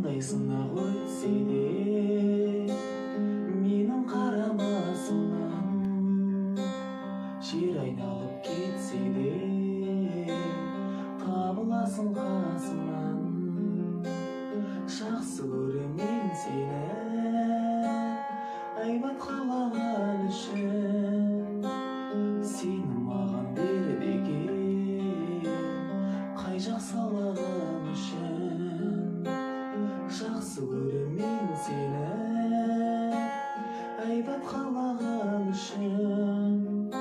Қандай сынақ өтсе де менің қарамасымнан, жер айналып кетсе де табыласың қасымнан. Жақсы көремін сені айбат қалаған үшін, сені маған бердеген қай жақ салаған үшін. Жақсы көремін сені айбат қалаған үшін,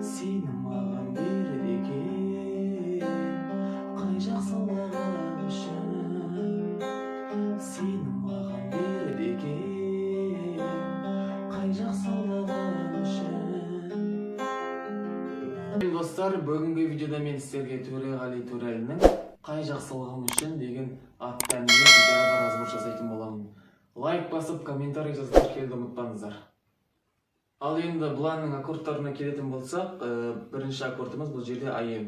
сені маған бердеген қай жақ салған үшін. Сені маған бердеген қай жақ салған үшін. Достар, бүгінгі видеода мен сіздерге Төреғали Төрәлінің «Қай жақ салғым үшін» деген атты әнмен видеода разбор жасайтын боламын. Лайк басып, комментарий жазып келуді ұмытпаңыздар. Ал енді бұл әннің аккордтарына келетін болсақ, бірінші аккордымыз бұл жерде АМ.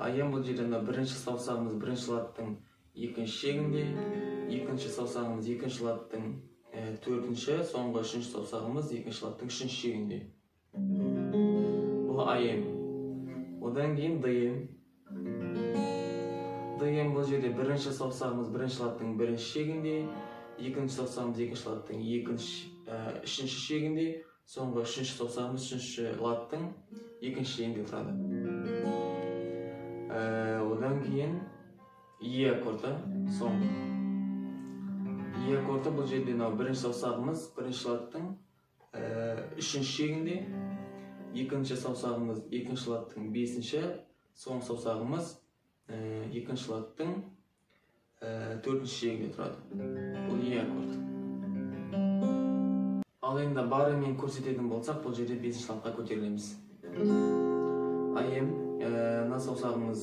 АМ бұл жерде бірінші саусағымыз бірінші латтың екінші шегінде, екінші саусағымыз екінші латтың төртінші, соңғы үшінші саусағымыз екінші латтың үшінші шегінде. Бұл АМ. Одан кейін ДМ. ДМ бұл жерде бірінші саусағымыз бірінші латтың бірінші шегінде, екінші саусағымыз екінші латтың үшінші шегінде, соңғы үшінші саусағымыз үшінші латтың екінші шегінде тұрады. Одан кейін Е аккорды, соңғы. Е аккорды бұл жерде бірінші саусағымыз бірінші латтың үшінші шегінде, екінші саусағымыз екінші латтың бесінші, соңғы саусағымыз екінші латтың төртінші шегінде тұрады. Бұл Е аккорды. Ал енді барымен көрсететін болсақ, бұл жерде бесінші латқа көтерілеміз. АМ, мына саусағымыз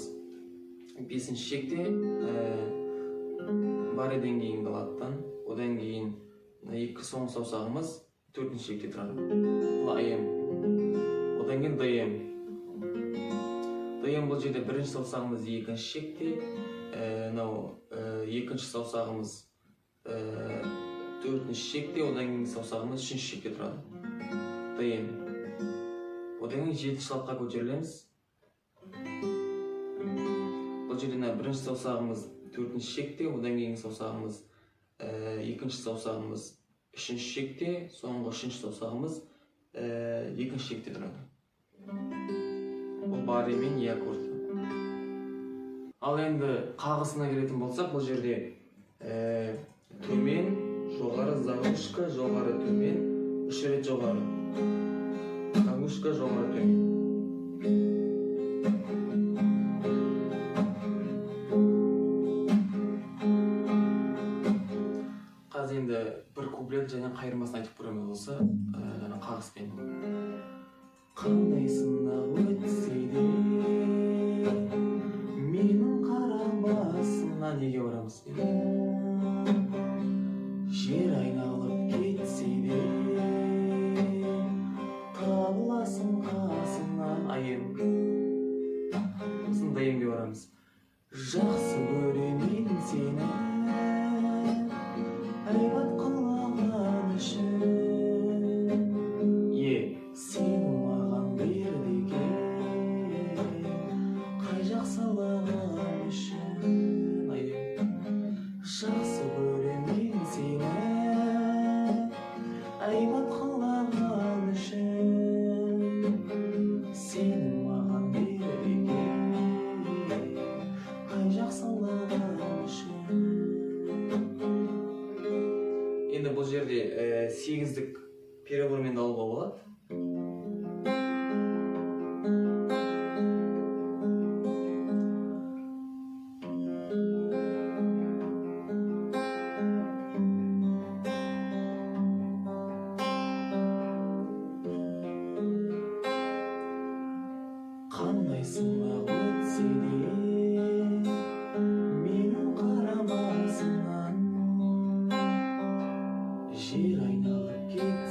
бесінші шекте, бареден кейінгі латтан, одан кейін екі соңғы саусағымыз төртінші шекте тұрады. Бұл АМ. Одан кейін ДМ. ДМ бұл жерде бірінші саусағымыз екінші шекте, екінші саусағымыз төртінші шекте, одан кейін саусағымыз үшінші шекте тұрады. ДМ. Одан кейін жетінші латқа көтерілеміз. Бұл жерде бірінші саусағымыз төртінші шекте, одан кейін саусағымыз екінші саусағымыз үшінші шекте, соңғы үшінші саусағымыз екінші шекте тұрады. Бұл баремен Е аккорды. Ал енді қағысына келетін болсақ, бұл жерде төмен, жоғары, заглушка, жоғары, төмен, үш рет жоғары. Заглушка, жоғары, төмен. Қазір енді бір куплет және қайырмасын айтып көреміз болса, қағыспен. Қандай сынақ өтсе де менің қарамасымнан, неге барамыз? Жер айналып кетсе де табыласың қасымнан. АМ. Сосын ДМге барамыз. Жақсы көремін сені айбат қалаған үшін, сені маған бердеген қай жақ салған үшін. Жақсы көремін сені айбат қалаған үшін, сені маған бердеген қай жақ салған үшін. Енді бұл жерде 8-дік перебормен де алуға болады. Қандай сынақ өтсе де менің қарамасымнан, жер айналып кетсе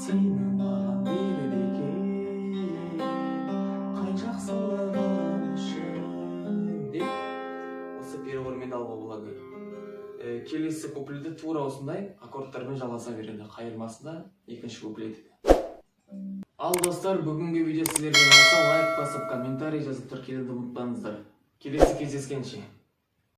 сені маған береді екен, қай жақсылығың үшін деп осы переговормен алуға болады. Келесі куплеті тура осындай аккордтармен жалғаса береді, қайырмасында екінші куплеті. Ал достар, бүгінгі видео сіздерге ұнаса лайк басып, комментарий жазып тіркелуді ұмытпаңыздар. Келесі кездескенше.